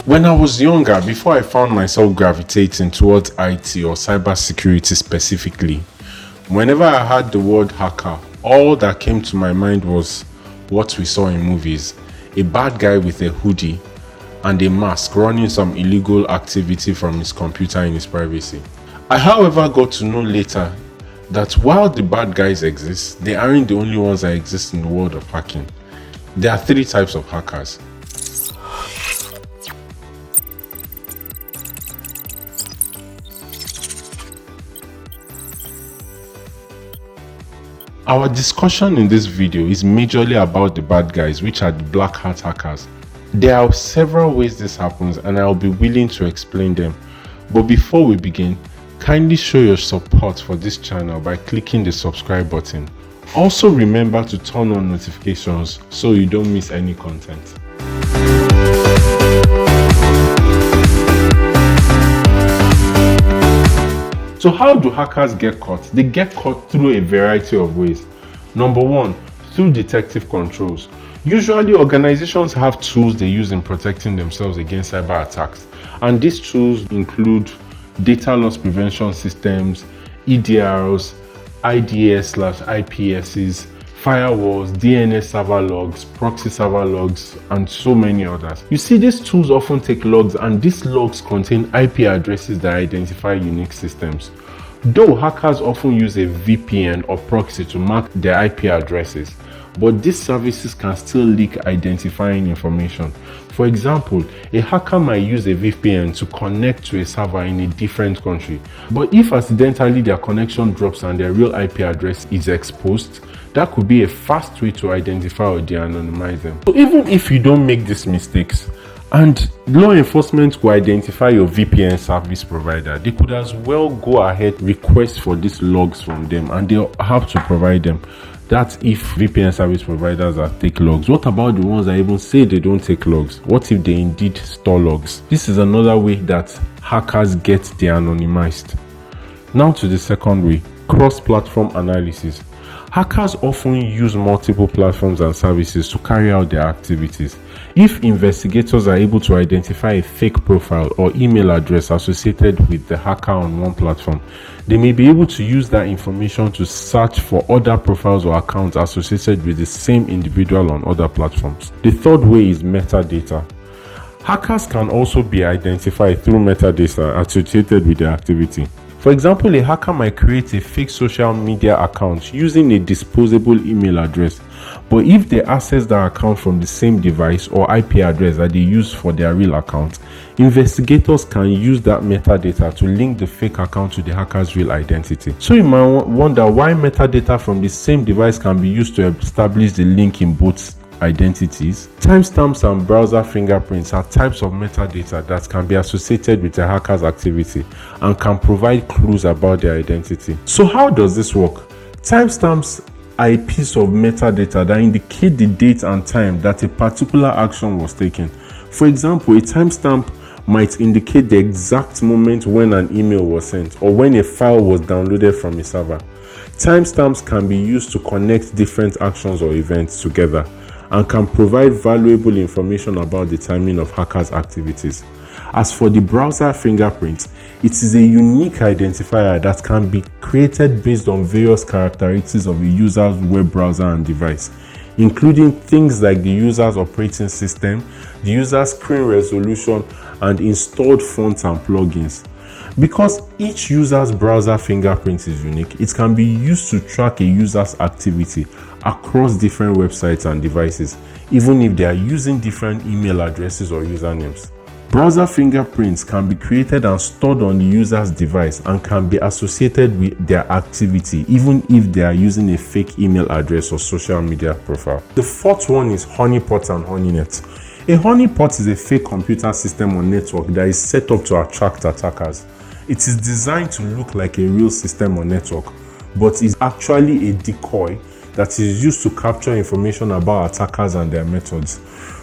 When I was younger, before I found myself gravitating towards IT or cybersecurity specifically, whenever I heard the word hacker, all that came to my mind was what we saw in movies: a bad guy with a hoodie and a mask running some illegal activity from his computer in his privacy. I, however, got to know later that while the bad guys exist, they aren't the only ones that exist in the world of hacking. There are 3 types of hackers. Our discussion in this video is majorly about the bad guys, which are the black hat hackers. There are several ways this happens and I'll be willing to explain them. But before we begin, kindly show your support for this channel by clicking the subscribe button. Also remember to turn on notifications so you don't miss any content. So how do hackers get caught? They get caught through a variety of ways. Number 1, through detective controls. Usually organizations have tools they use in protecting themselves against cyber attacks, and these tools include data loss prevention systems, EDRs, IDS/IPSs, firewalls, DNS server logs, proxy server logs, and so many others. You see, these tools often take logs, and these logs contain IP addresses that identify unique systems. Though hackers often use a VPN or proxy to mark their IP addresses, but these services can still leak identifying information. For example, a hacker might use a VPN to connect to a server in a different country, but if accidentally their connection drops and their real IP address is exposed, that could be a fast way to identify or de-anonymize them. So even if you don't make these mistakes, and law enforcement will identify your VPN service provider, they could as well go ahead request for these logs from them, and they'll have to provide them. That's if VPN service providers take logs. What about the ones that even say they don't take logs? What if they indeed store logs? This is another way that hackers get de-anonymized. Now to the second way: cross-platform analysis. Hackers often use multiple platforms and services to carry out their activities. If investigators are able to identify a fake profile or email address associated with the hacker on one platform, they may be able to use that information to search for other profiles or accounts associated with the same individual on other platforms. The third way is metadata. Hackers can also be identified through metadata associated with their activity. For example, a hacker might create a fake social media account using a disposable email address, but if they access that account from the same device or IP address that they use for their real account, investigators can use that metadata to link the fake account to the hacker's real identity. So you might wonder why metadata from the same device can be used to establish the link in both identities. Timestamps and browser fingerprints are types of metadata that can be associated with a hacker's activity and can provide clues about their identity. So how does this work? Timestamps are a piece of metadata that indicate the date and time that a particular action was taken. For example, a timestamp might indicate the exact moment when an email was sent or when a file was downloaded from a server. Timestamps can be used to connect different actions or events together and can provide valuable information about the timing of hackers' activities. As for the browser fingerprint, it is a unique identifier that can be created based on various characteristics of a user's web browser and device, including things like the user's operating system, the user's screen resolution, and installed fonts and plugins. Because each user's browser fingerprint is unique, it can be used to track a user's activity across different websites and devices, even if they are using different email addresses or usernames. Browser fingerprints can be created and stored on the user's device and can be associated with their activity, even if they are using a fake email address or social media profile. The fourth one is HoneyPots and HoneyNets. A honeypot is a fake computer system or network that is set up to attract attackers. It is designed to look like a real system or network, but is actually a decoy that is used to capture information about attackers and their methods.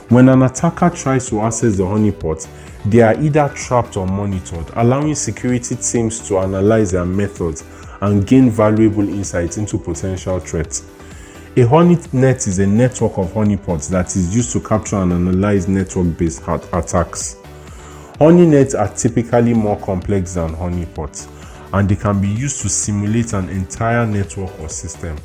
When an attacker tries to access the honeypot, they are either trapped or monitored, allowing security teams to analyze their methods and gain valuable insights into potential threats. A HoneyNet is a network of honeypots that is used to capture and analyze network-based attacks. HoneyNets are typically more complex than honeypots, and they can be used to simulate an entire network or system.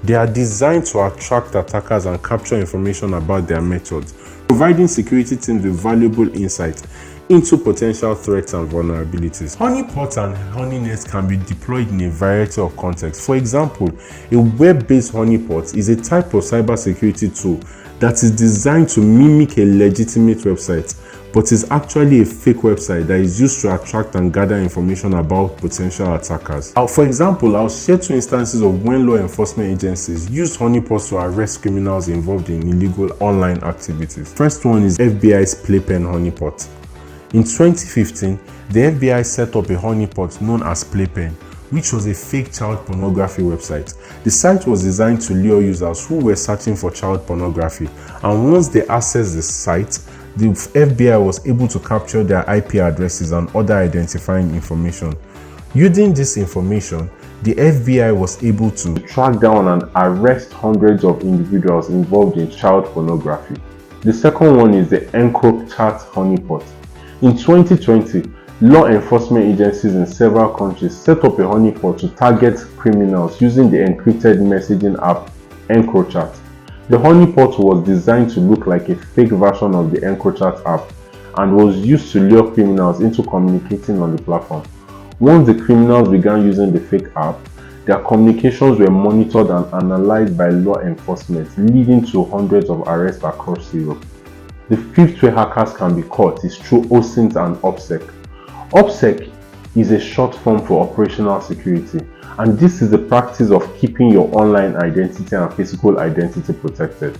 They are designed to attract attackers and capture information about their methods, providing security teams with valuable insight into potential threats and vulnerabilities. Honeypots and HoneyNets can be deployed in a variety of contexts. For example, a web-based honeypot is a type of cybersecurity tool that is designed to mimic a legitimate website, but is actually a fake website that is used to attract and gather information about potential attackers. For example, I'll share 2 instances of when law enforcement agencies used honeypots to arrest criminals involved in illegal online activities. First one is FBI's Playpen honeypot. In 2015, the FBI set up a honeypot known as Playpen, which was a fake child pornography website. The site was designed to lure users who were searching for child pornography, and once they accessed the site, the FBI was able to capture their IP addresses and other identifying information. Using this information, the FBI was able to track down and arrest hundreds of individuals involved in child pornography. The second one is the EncroChat honeypot. In 2020, law enforcement agencies in several countries set up a honeypot to target criminals using the encrypted messaging app EncroChat. The honeypot was designed to look like a fake version of the EncroChat app and was used to lure criminals into communicating on the platform. Once the criminals began using the fake app, their communications were monitored and analyzed by law enforcement, leading to hundreds of arrests across Europe. The fifth way hackers can be caught is through OSINT and OPSEC. OPSEC is a short form for operational security, and this is the practice of keeping your online identity and physical identity protected.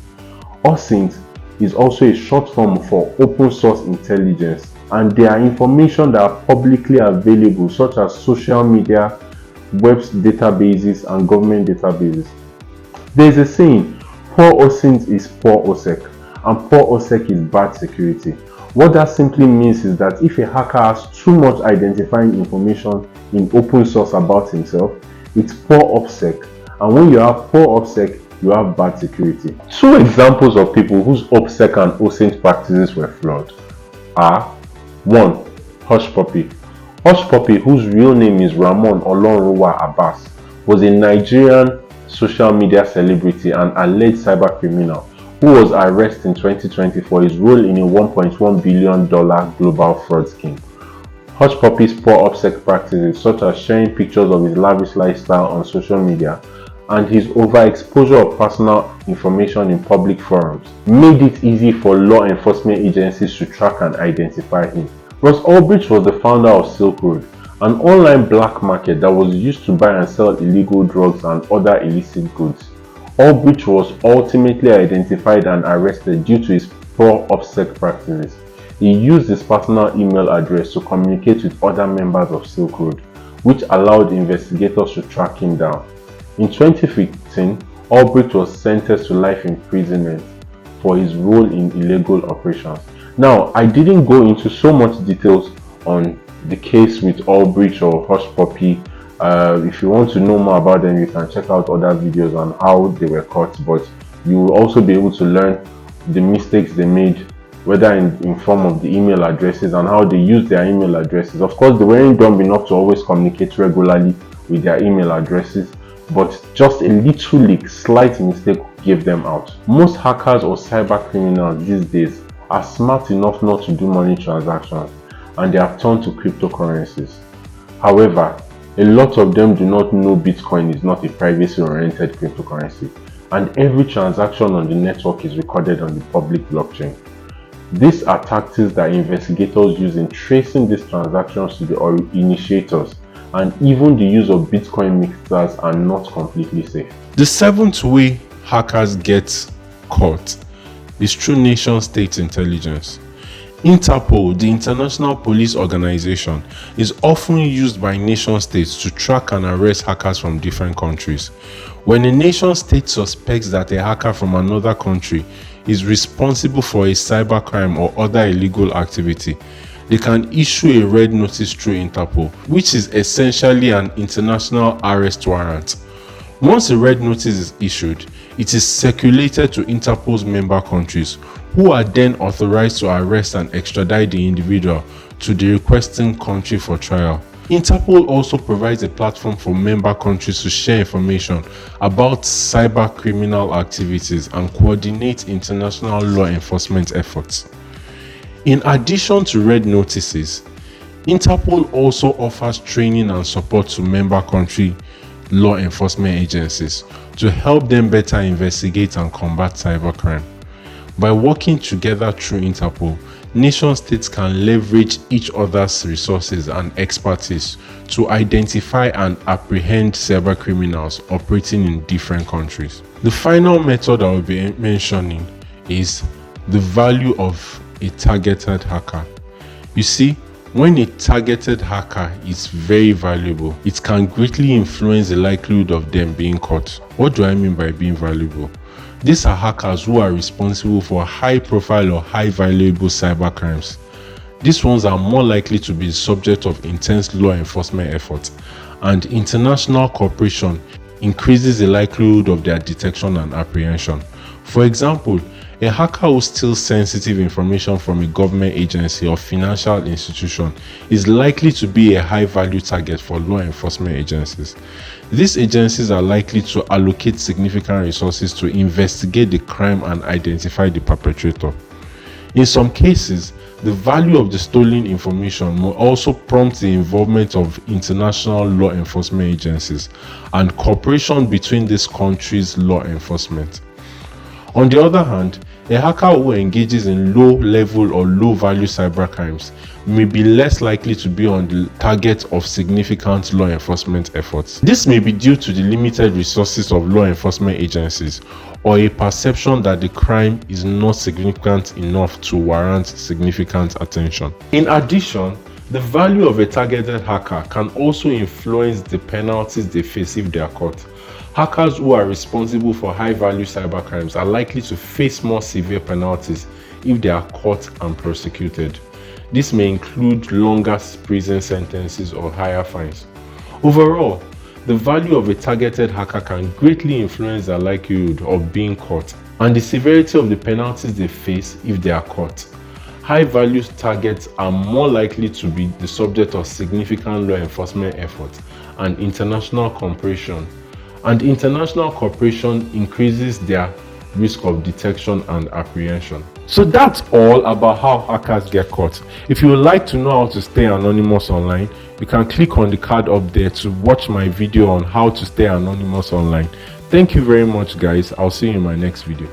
OSINT is also a short form for open source intelligence, and they are information that are publicly available, such as social media, web databases, and government databases. There is a saying, poor OSINT is poor OSEC, and poor OSEC is bad security. What that simply means is that if a hacker has too much identifying information in open source about himself, it's poor OPSEC, and when you have poor OPSEC, you have bad security. 2 examples of people whose OPSEC and OSINT practices were flawed are 1. Hushpuppi. Hushpuppi, whose real name is Ramon Olonruwa Abbas, was a Nigerian social media celebrity and alleged cybercriminal who was arrested in 2020 for his role in a $1.1 billion global fraud scheme. Hushpuppi's poor OPSEC practices, such as sharing pictures of his lavish lifestyle on social media and his overexposure of personal information in public forums, made it easy for law enforcement agencies to track and identify him. Ross Ulbricht was the founder of Silk Road, an online black market that was used to buy and sell illegal drugs and other illicit goods. Ulbricht was ultimately identified and arrested due to his poor OPSEC practices. He used his personal email address to communicate with other members of Silk Road, which allowed investigators to track him down. In 2015, Ulbricht was sentenced to life imprisonment for his role in illegal operations. Now, I didn't go into so much details on the case with Ulbricht or Hushpuppi. If you want to know more about them, you can check out other videos on how they were caught, but you will also be able to learn the mistakes they made, whether in form of the email addresses and how they used their email addresses. Of course, they weren't dumb enough to always communicate regularly with their email addresses, but just a little leak, slight mistake gave them out. Most hackers or cyber criminals these days are smart enough not to do money transactions, and they have turned to cryptocurrencies. However, a lot of them do not know Bitcoin is not a privacy-oriented cryptocurrency, and every transaction on the network is recorded on the public blockchain. These are tactics that investigators use in tracing these transactions to the initiators, and even the use of Bitcoin mixers are not completely safe. The 7th way hackers get caught is through nation-state intelligence. Interpol, the international police organization, is often used by nation-states to track and arrest hackers from different countries. When a nation-state suspects that a hacker from another country is responsible for a cybercrime or other illegal activity, they can issue a red notice through Interpol, which is essentially an international arrest warrant. Once a red notice is issued, it is circulated to Interpol's member countries, who are then authorized to arrest and extradite the individual to the requesting country for trial. Interpol also provides a platform for member countries to share information about cybercriminal activities and coordinate international law enforcement efforts. In addition to red notices, Interpol also offers training and support to member country law enforcement agencies to help them better investigate and combat cybercrime. By working together through Interpol, nation states can leverage each other's resources and expertise to identify and apprehend cybercriminals operating in different countries. The final method I will be mentioning is the value of a targeted hacker. You see, when a targeted hacker is very valuable, it can greatly influence the likelihood of them being caught. What do I mean by being valuable? These are hackers who are responsible for high-profile or high-valuable cybercrimes. These ones are more likely to be the subject of intense law enforcement efforts, and international cooperation increases the likelihood of their detection and apprehension. For example, a hacker who steals sensitive information from a government agency or financial institution is likely to be a high-value target for law enforcement agencies. These agencies are likely to allocate significant resources to investigate the crime and identify the perpetrator. In some cases, the value of the stolen information will also prompt the involvement of international law enforcement agencies and cooperation between these countries' law enforcement. On the other hand, a hacker who engages in low-level or low-value cybercrimes may be less likely to be on the target of significant law enforcement efforts. This may be due to the limited resources of law enforcement agencies or a perception that the crime is not significant enough to warrant significant attention. In addition, the value of a targeted hacker can also influence the penalties they face if they are caught. Hackers who are responsible for high-value cybercrimes are likely to face more severe penalties if they are caught and prosecuted. This may include longer prison sentences or higher fines. Overall, the value of a targeted hacker can greatly influence their likelihood of being caught and the severity of the penalties they face if they are caught. High-value targets are more likely to be the subject of significant law enforcement efforts and international cooperation. And international cooperation increases their risk of detection and apprehension. So that's all about how hackers get caught. If you would like to know how to stay anonymous online, you can click on the card up there to watch my video on how to stay anonymous online. Thank you very much, guys. I'll see you in my next video.